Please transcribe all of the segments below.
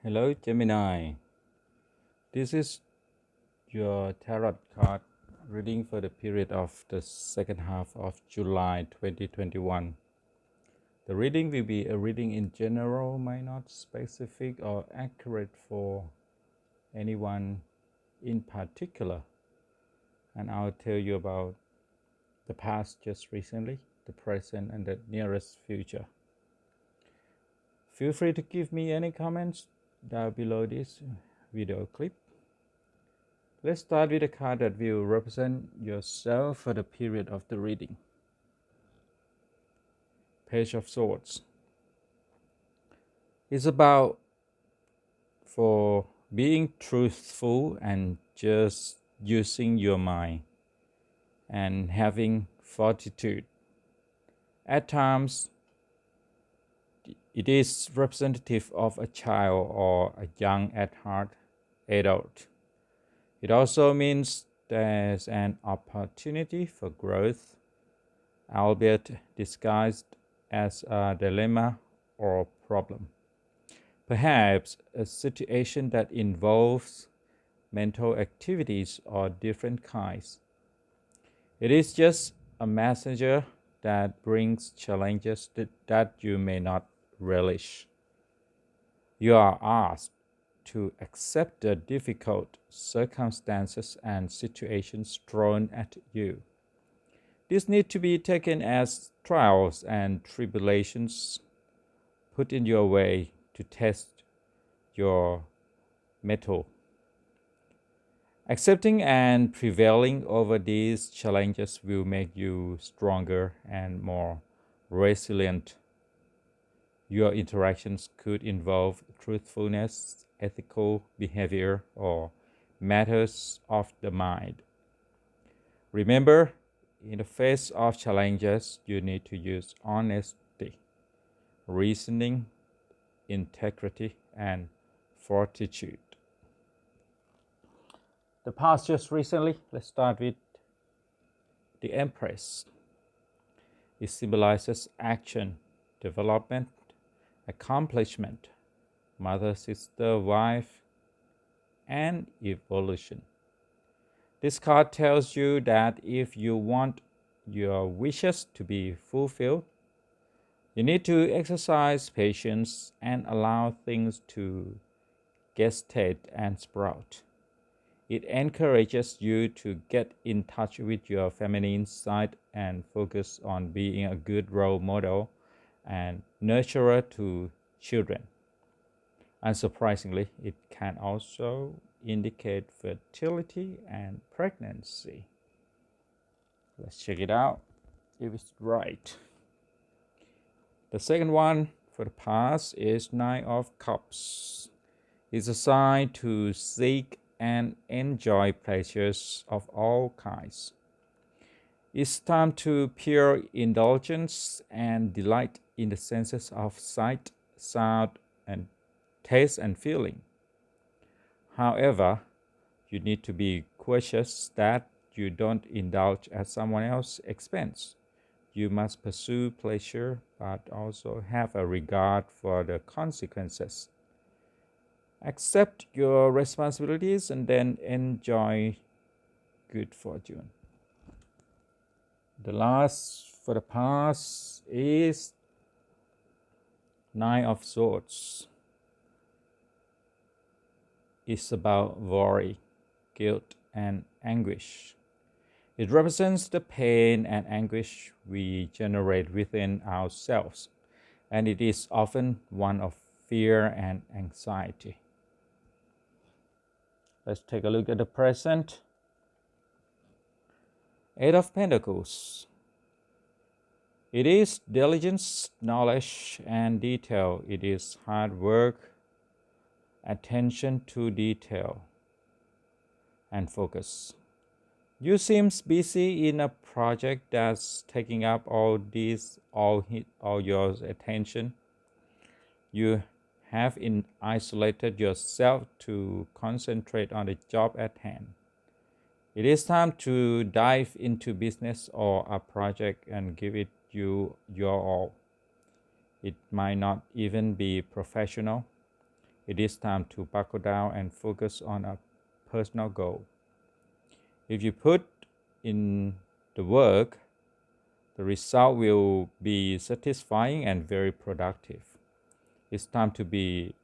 Hello, Gemini. This is your tarot card reading for the period of the second half of July 2021. The reading will be a reading in general, might not specific or accurate for anyone in particular. And I'll tell you about the past just recently, the present, and the nearest future. Feel free to give me any comments down below this video clip. Let's start with a card that will represent yourself for the period of the reading. Page of Swords. It's about for being truthful and just using your mind and having fortitude. At times, it is representative of a child or a young at heart adult. It also means there's an opportunity for growth, albeit disguised as a dilemma or problem. Perhaps a situation that involves mental activities of different kinds. It is just a messenger that brings challenges that you may not relish. You are asked to accept the difficult circumstances and situations thrown at you. These need to be taken as trials and tribulations put in your way to test your mettle. Accepting and prevailing over these challenges will make you stronger and more resilient. Your interactions could involve truthfulness, ethical behavior, or matters of the mind. Remember, in the face of challenges, you need to use honesty, reasoning, integrity, and fortitude. The past just recently, let's start with the Empress. It symbolizes action, development, accomplishment, mother, sister, wife, and evolution. This card tells you that if you want your wishes to be fulfilled, you need to exercise patience and allow things to gestate and sprout. It encourages you to get in touch with your feminine side and focus on being a good role model and nurturer to children. Unsurprisingly, it can also indicate fertility and pregnancy. Let's check it out if it's right. The second one for the past is Nine of Cups. It's a sign to seek and enjoy pleasures of all kinds. It's time to pure indulgence and delight in the senses of sight, sound, and taste and feeling. However, you need to be cautious that you don't indulge at someone else's expense. You must pursue pleasure, but also have a regard for the consequences. Accept your responsibilities and then enjoy good fortune. The last for the past is Nine of Swords. It's about worry, guilt, and anguish. It represents the pain and anguish we generate within ourselves, and it is often one of fear and anxiety. Let's take a look at the present. Eight of Pentacles. It is diligence, knowledge, and detail. It is hard work, attention to detail, and focus. You seem busy in a project that's taking up all your attention. You have isolated yourself to concentrate on the job at hand. It is time to dive into business or a project and give it your all. It might not even be professional. It is time to buckle down and focus on a personal goal. If you put in the work, the result will be satisfying and very productive. It's time to be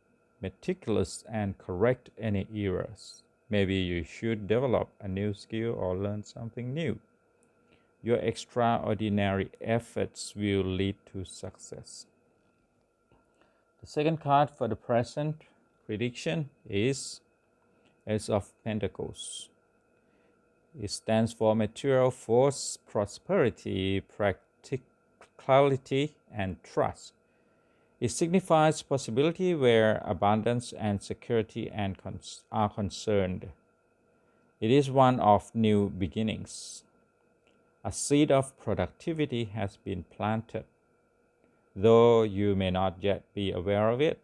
meticulous and correct any errors. Maybe you should develop a new skill or learn something new. Your extraordinary efforts will lead to success. The second card for the present prediction is Ace of Pentacles. It stands for material force, prosperity, practicality, and trust. It signifies possibility where abundance and security are concerned. It is one of new beginnings. A seed of productivity has been planted. Though you may not yet be aware of it,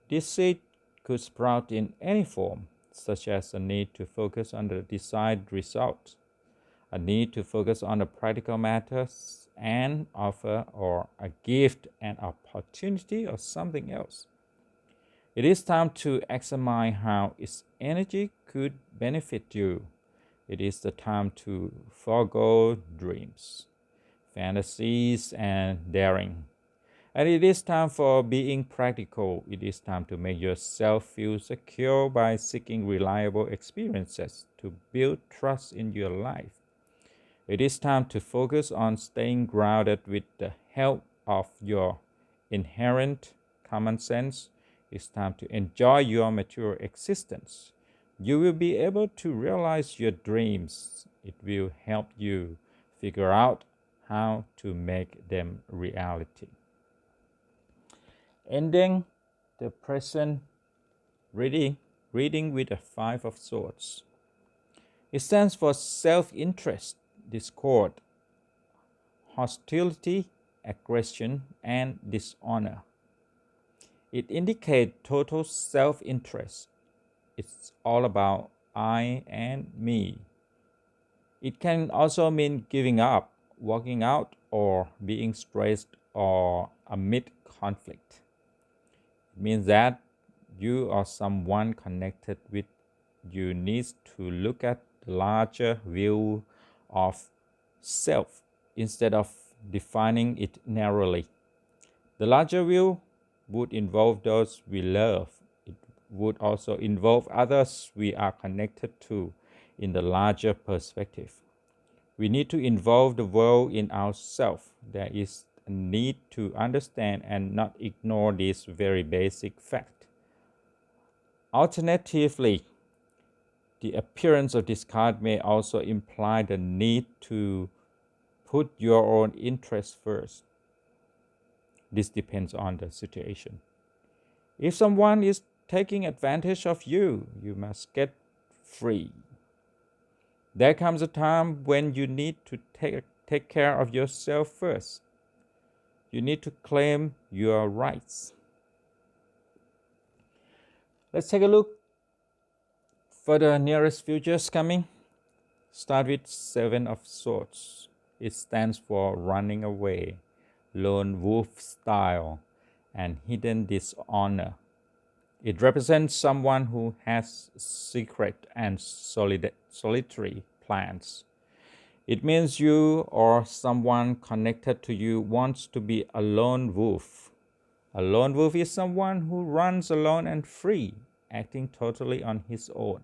this seed could sprout in any form, such as a need to focus on the desired result, a need to focus on the practical matters, an offer or a gift, an opportunity, or something else. It is time to examine how its energy could benefit you. It is the time to forego dreams, fantasies, and daring. And it is time for being practical. It is time to make yourself feel secure by seeking reliable experiences to build trust in your life. It is time to focus on staying grounded with the help of your inherent common sense. It's time to enjoy your mature existence. You will be able to realize your dreams. It will help you figure out how to make them reality. Ending the present reading with a Five of Swords. It stands for self-interest, discord, hostility, aggression, and dishonor. It indicates total self-interest. It's all about I and me. It can also mean giving up, walking out, or being stressed or amid conflict. It means that you or someone connected with you needs to look at the larger view of self instead of defining it narrowly. The larger view would involve those we love. It would also involve others we are connected to in the larger perspective. We need to involve the world in ourselves. There is a need to understand and not ignore this very basic fact. Alternatively, the appearance of this card may also imply the need to put your own interests first. This depends on the situation. If someone is taking advantage of you, you must get free. There comes a time when you need to take care of yourself first. You need to claim your rights. Let's take a look for the nearest futures coming. Start with Seven of Swords. It stands for running away, lone wolf style, and hidden dishonor. It represents someone who has secret and solitary plans. It means you or someone connected to you wants to be a lone wolf. A lone wolf is someone who runs alone and free, acting totally on his own.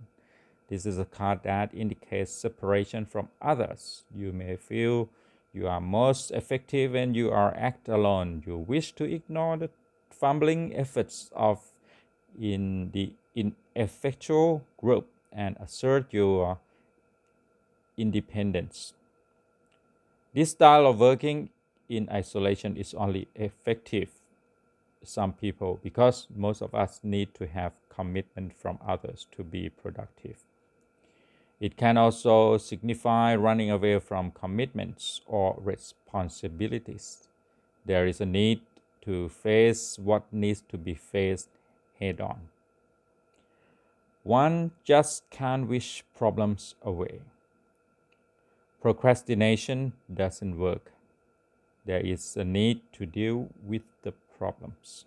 This is a card that indicates separation from others. You may feel you are most effective when you are act alone. You wish to ignore the fumbling efforts of in the ineffectual group and assert your independence. This style of working in isolation is only effective some people because most of us need to have commitment from others to be productive. It can also signify running away from commitments or responsibilities. There is a need to face what needs to be faced head on. One just can't wish problems away. Procrastination doesn't work. There is a need to deal with the problems.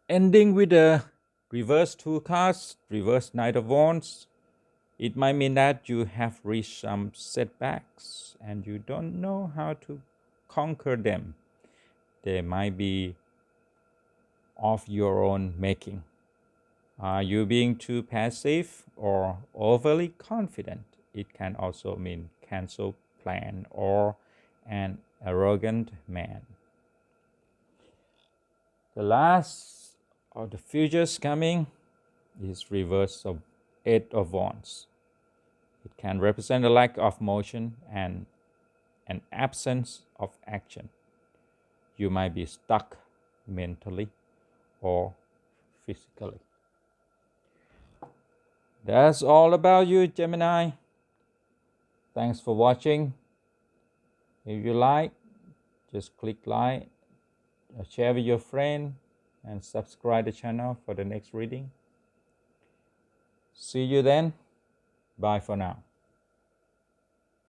Ending with a reverse two cards, reverse Knight of Wands, it might mean that you have reached some setbacks and you don't know how to conquer them. They might be of your own making. Are you being too passive or overly confident? It can also mean cancel plan or an arrogant man. The last of the futures coming is reverse of Eight of Wands. It can represent a lack of motion and an absence of action. You might be stuck mentally or physically. That's all about you, Gemini. Thanks for watching. If you like, just click like, share with your friend, and subscribe the channel for the next reading. See you then. Bye for now.